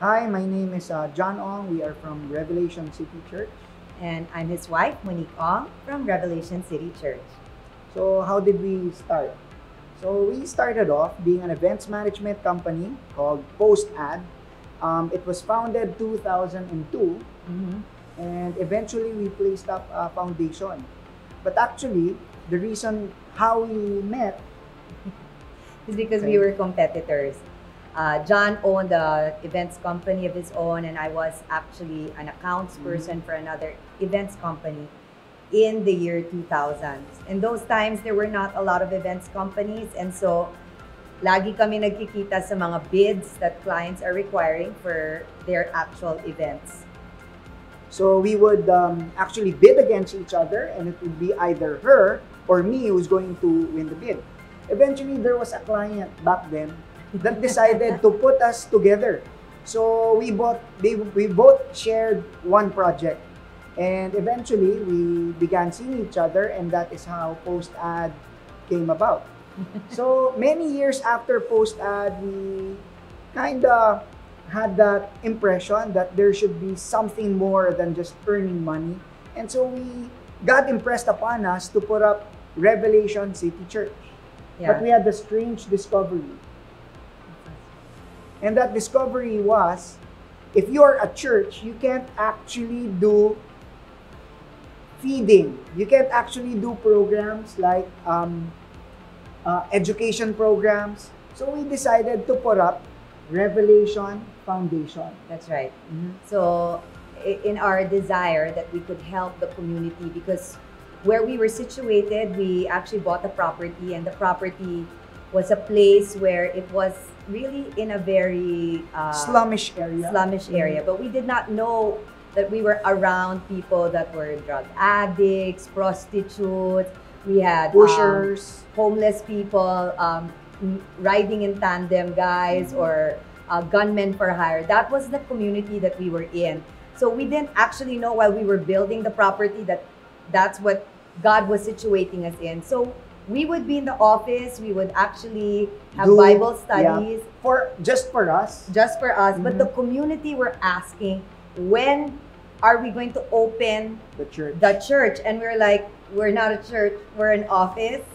Hi, my name is John Ong. We are from Revelation City Church. And I'm his wife, Monique Ong, from Revelation City Church. So how did we start? So we started off being an events management company called Post Ad. It was founded 2002, and eventually we placed up a foundation. But actually, the reason how we met It's because we were competitors. John owned an events company of his own, and I was actually an accounts person for another events company in the year 2000s. In those times, there were not a lot of events companies, and so lagi kami nagkikita sa mga bids that clients are requiring for their actual events. So we would actually bid against each other, and it would be either her or me who's going to win the bid. Eventually, there was a client back then that decided to put us together. So we both shared one project, and eventually we began seeing each other, and that is how Post Ad came about. So many years after Post Ad, we kind of had that impression that there should be something more than just earning money. And so we got impressed upon us to put up Revelation City Church. Yeah. But we had the strange discovery. And that discovery was, if you're a church, you can't actually do feeding. You can't actually do programs like education programs. So we decided to put up Revelation Foundation. That's right. So in our desire that we could help the community, because where we were situated, we actually bought a property, and the property was a place where it was really in a very slummish area. But we did not know that we were around people that were drug addicts, prostitutes. We had pushers, homeless people, riding in tandem guys, or gunmen for hire. That was the community that we were in. So we didn't actually know while we were building the property that that's what God was situating us in. So we would be in the office, we would actually have Bible studies. Yeah, just for us. But the community were asking, when are we going to open the church? And we're like, we're not a church, we're an office.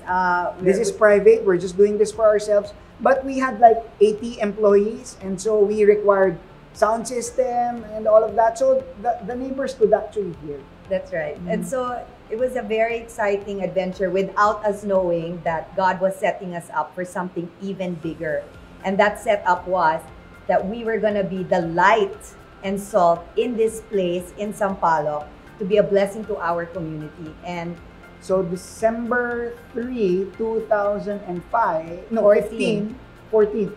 This is private, we're just doing this for ourselves. But we had like 80 employees, and so we required sound system and all of that. So the neighbors could actually hear. That's right. And so it was a very exciting adventure without us knowing that God was setting us up for something even bigger. And that setup was that we were going to be the light and salt in this place in Sampaloc to be a blessing to our community. And so December 3, 2005, no, 14.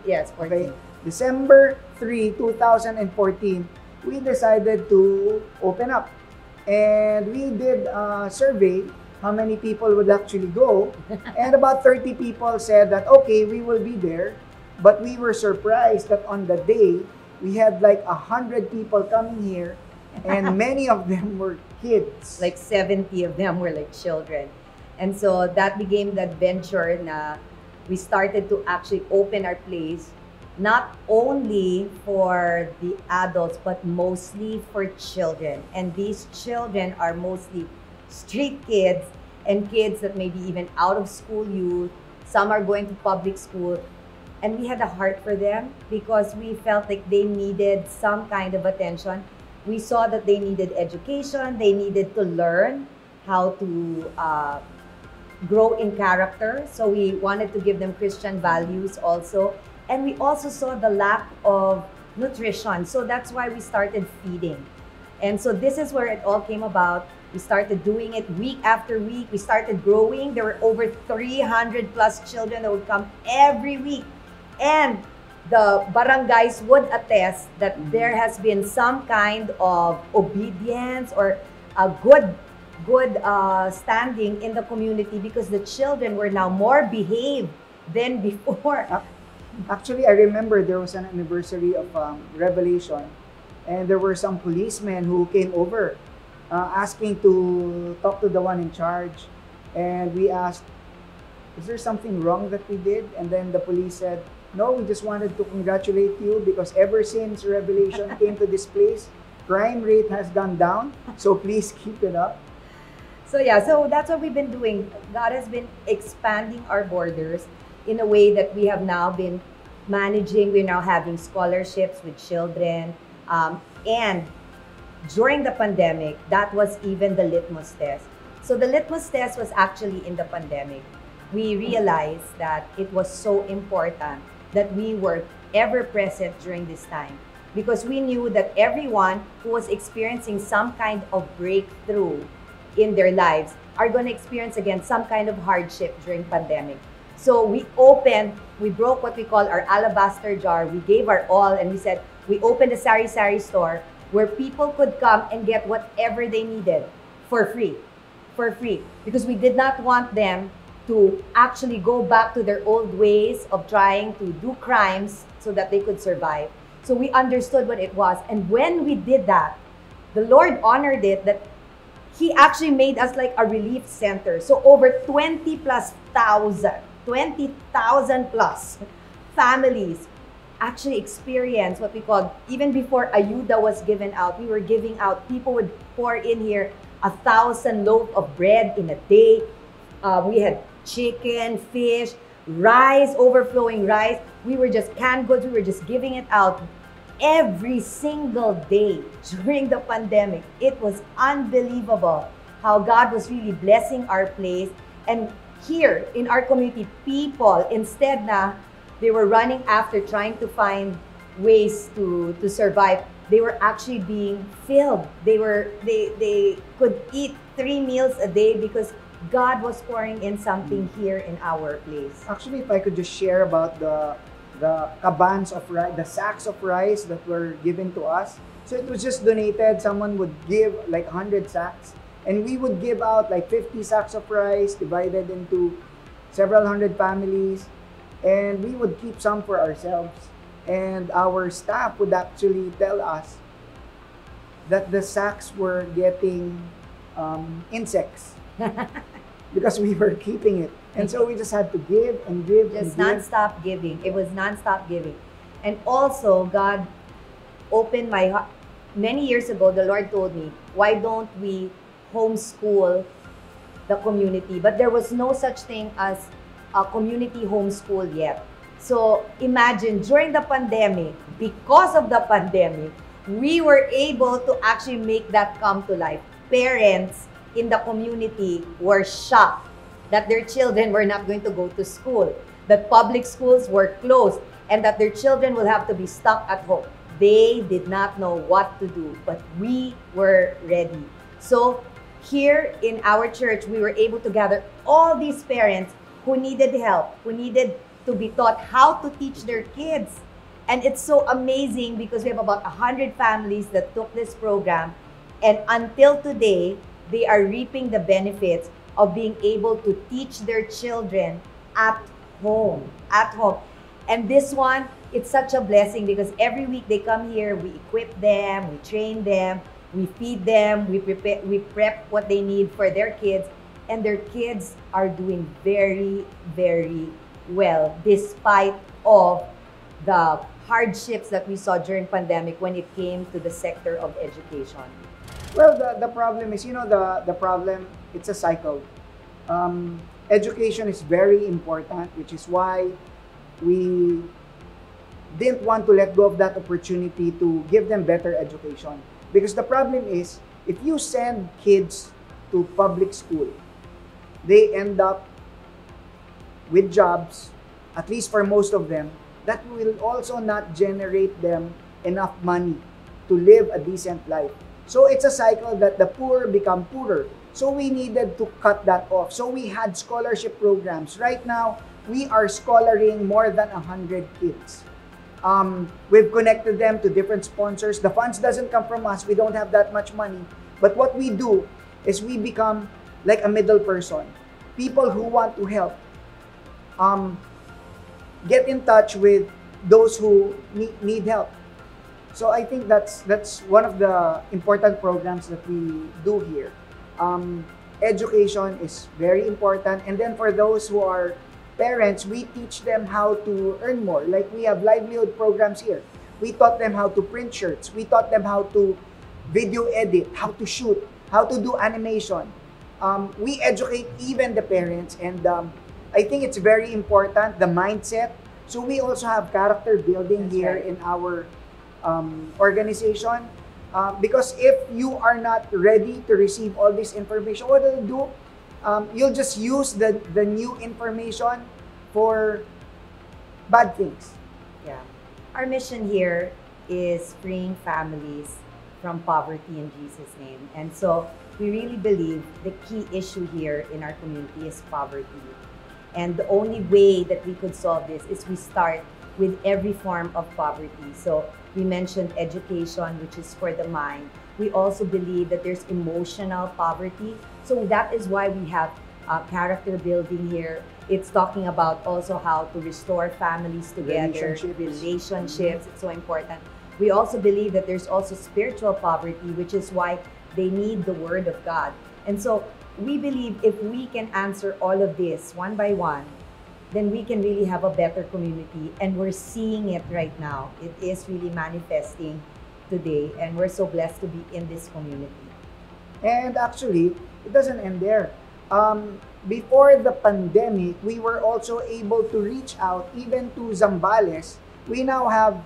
Yes, 14. Okay. December 3, 2014, we decided to open up. And we did a survey, how many people would actually go. And about 30 people said that, okay, we will be there. But we were surprised that on the day, we had like 100 people coming here. And many of them were kids. Like 70 of them were like children. And so that became the adventure na we started to actually open our place, not only for the adults, but mostly for children. And these children are mostly street kids and kids that may be even out of school youth. Some are going to public school. And we had a heart for them because we felt like they needed some kind of attention. We saw that they needed education. They needed to learn how to grow in character. So we wanted to give them Christian values also. And we also saw the lack of nutrition. So that's why we started feeding. And so this is where it all came about. We started doing it week after week. We started growing. There were over 300 plus children that would come every week. And the barangays would attest that there has been some kind of obedience or a good standing in the community because the children were now more behaved than before. Actually, I remember there was an anniversary of Revelation, and there were some policemen who came over asking to talk to the one in charge. And we asked, is there something wrong that we did? And then the police said, No, we just wanted to congratulate you because ever since Revelation came to this place, crime rate has gone down. So please keep it up. So yeah, so that's what we've been doing. God has been expanding our borders in a way that we have now been managing. We're now having scholarships with children. And during the pandemic, that was even the litmus test. So the litmus test was actually in the pandemic. We realized that it was so important that we were ever present during this time because we knew that everyone who was experiencing some kind of breakthrough in their lives are going to experience again some kind of hardship during pandemic. So we broke what we call our alabaster jar. We gave our all and we said, we opened a sari-sari store where people could come and get whatever they needed for free. For free. Because we did not want them to actually go back to their old ways of trying to do crimes so that they could survive. So we understood what it was. And when we did that, the Lord honored it that He actually made us like a relief center. So over 20,000 plus families actually experienced what we called, even before ayuda was given out, we were giving out, people would pour in here 1,000 loaf of bread in a day. We had chicken, fish, rice, overflowing rice. We were just canned goods. We were just giving it out every single day during the pandemic. It was unbelievable how God was really blessing our place. And here in our community, people, instead na they were running after trying to find ways to survive, they were actually being filled. They could eat 3 meals a day because God was pouring in something here in our place. Actually, if I could just share about the kabans of rice, the sacks of rice that were given to us. So it was just donated. Someone would give like 100 sacks, and we would give out like 50 sacks of rice divided into several hundred families, and we would keep some for ourselves. And our staff would actually tell us that the sacks were getting insects because we were keeping it. And so we just had to give and give Just and give. nonstop giving. It was nonstop giving. And also, God opened my heart. Many years ago, the Lord told me, why don't we homeschool the community? But there was no such thing as a community homeschool yet. So imagine, during the pandemic, because of the pandemic, we were able to actually make that come to life. Parents in the community were shocked that their children were not going to go to school, that public schools were closed, and that their children will have to be stuck at home. They did not know what to do, but we were ready. So here in our church, we were able to gather all these parents who needed help, who needed to be taught how to teach their kids. And it's so amazing because we have about 100 families that took this program, and until today, they are reaping the benefits of being able to teach their children at home. And this one, it's such a blessing because every week they come here, we equip them, we train them, we feed them, we prep what they need for their kids, and their kids are doing very, very well despite of the hardships that we saw during pandemic when it came to the sector of education. Well, the problem is, the problem, it's a cycle. Education is very important, which is why we didn't want to let go of that opportunity to give them better education. Because the problem is, if you send kids to public school, they end up with jobs, at least for most of them, that will also not generate them enough money to live a decent life. So it's a cycle that the poor become poorer. So we needed to cut that off. So we had scholarship programs. Right now, we are scholaring more than 100 kids. We've connected them to different sponsors. The funds doesn't come from us. We don't have that much money. But what we do is we become like a middle person. People who want to help get in touch with those who need help. So I think that's one of the important programs that we do here. Education is very important, and then for those who are parents, we teach them how to earn more. Like we have livelihood programs here. We taught them how to print shirts. We taught them how to video edit, how to shoot, how to do animation. We educate even the parents, and I think it's very important, the mindset. So we also have character building That's here right. in our organization. Because if you are not ready to receive all this information, what will you do? You'll just use the new information for bad things. Yeah. Our mission here is freeing families from poverty in Jesus' name. And so we really believe the key issue here in our community is poverty. And the only way that we could solve this is we start with every form of poverty. So we mentioned education, which is for the mind. We also believe that there's emotional poverty. So that is why we have character building here. It's talking about also how to restore families together, relationships. It's so important. We also believe that there's also spiritual poverty, which is why they need the Word of God. And so we believe if we can answer all of this one by one, then we can really have a better community. And we're seeing it right now. It is really manifesting today. And we're so blessed to be in this community. And actually, it doesn't end there. Before the pandemic, we were also able to reach out even to Zambales. We now have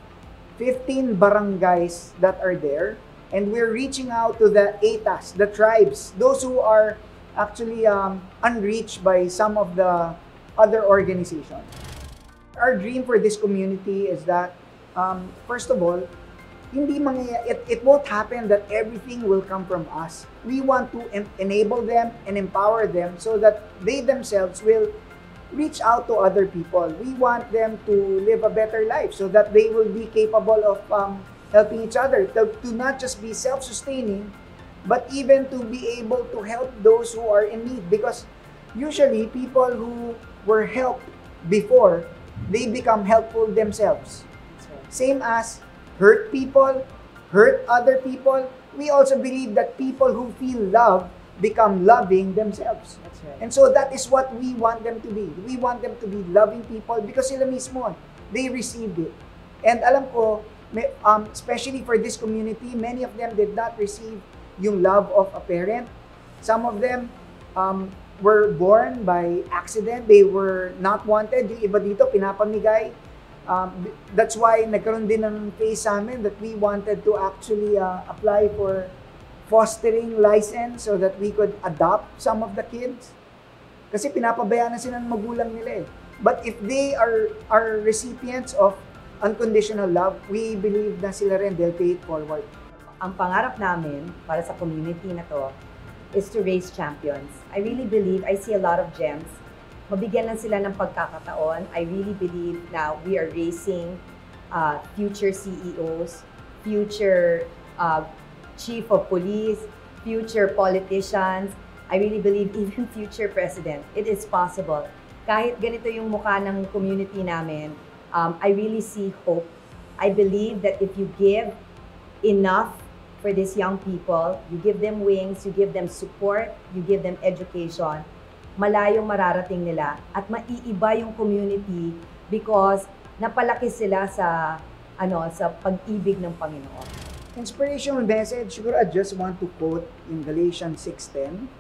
15 barangays that are there. And we're reaching out to the ETAs, the tribes, those who are actually unreached by some of the other organizations. Our dream for this community is that, first of all, it won't happen that everything will come from us. We want to enable them and empower them so that they themselves will reach out to other people. We want them to live a better life so that they will be capable of helping each other, to not just be self-sustaining, but even to be able to help those who are in need. Because usually people who were helped before, they become helpful themselves. Same as hurt people, hurt other people. We also believe that people who feel love become loving themselves. That's right. And so that is what we want them to be. We want them to be loving people because sila mismo, they received it. And alam ko, especially for this community, many of them did not receive yung love of a parent. Some of them were born by accident. They were not wanted. Yung iba dito, pinapamigay. That's why nagkaroon din ng case sa amin that we wanted to actually apply for fostering license so that we could adopt some of the kids. Kasi pinapabayaan na sila ng magulang nila eh. But if they are recipients of unconditional love, we believe na sila rin, they'll pay it forward. Ang pangarap namin para sa community na to is to raise champions. I really believe, I see a lot of gems. Mabigyan lang sila ng pagkakataon. I really believe now we are raising future CEOs, future chief of police, future politicians. I really believe even future president. It is possible. Kahit ganito yung mukha ng community namin, I really see hope. I believe that if you give enough for these young people, you give them wings, you give them support, you give them education, malayong mararating nila at maiiba yung community because napalaki sila sa pag-ibig ng Panginoon. Inspirational message, siguro I just want to quote in Galatians 6:10.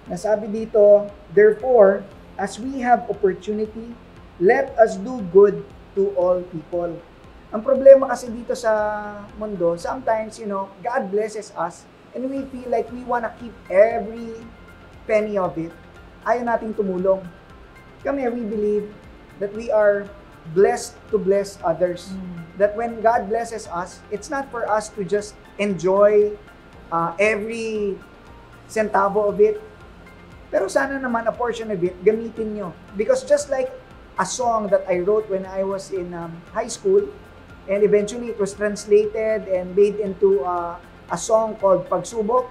Nasabi dito, therefore, as we have opportunity, let us do good to all people. Ang problema kasi dito sa mundo, sometimes, God blesses us and we feel like we wanna keep every penny of it. Ayaw nating tumulong. Kami, we believe that we are blessed to bless others. That when God blesses us, it's not for us to just enjoy every centavo of it. Pero sana naman a portion of it, gamitin nyo. Because just like a song that I wrote when I was in high school, and eventually it was translated and made into a song called Pagsubok.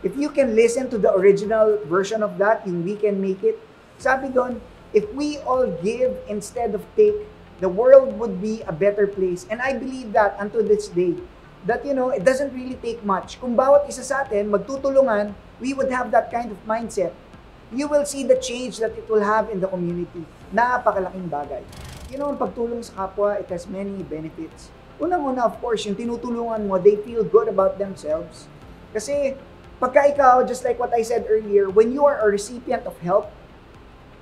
If you can listen to the original version of that, yung We Can Make It, sabi doon, if we all give instead of take, the world would be a better place. And I believe that unto this day, that it doesn't really take much. Kung bawat isa sa atin magtutulungan, we would have that kind of mindset. you will see the change that it will have in the community. Napakalaking bagay. Ang pagtulong sa kapwa, it has many benefits. Unang-una, of course, yung tinutulungan mo, they feel good about themselves. Kasi, pagka ikaw, just like what I said earlier, when you are a recipient of help,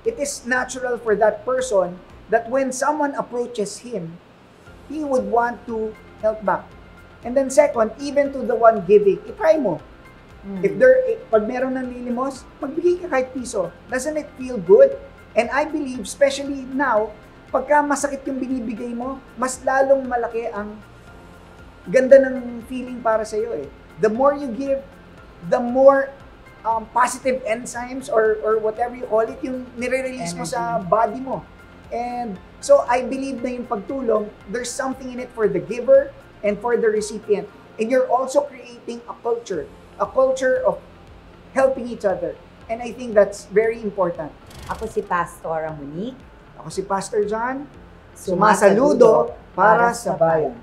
it is natural for that person that when someone approaches him, he would want to help back. And then second, even to the one giving, itry mo. Pag meron ng lilimos, magbigay ka kahit piso. Doesn't it feel good? And I believe, especially now, pagka masakit yung binibigay mo, mas lalong malaki ang ganda ng feeling para sa'yo eh. The more you give, the more positive enzymes or whatever you call it, yung nire-release mo sa body mo. And so I believe na yung pagtulong, there's something in it for the giver and for the recipient. And you're also creating a culture of helping each other. And I think that's very important. Ako si Pastora Monique. Ako si Pastor John, sumasaludo para sa bayan.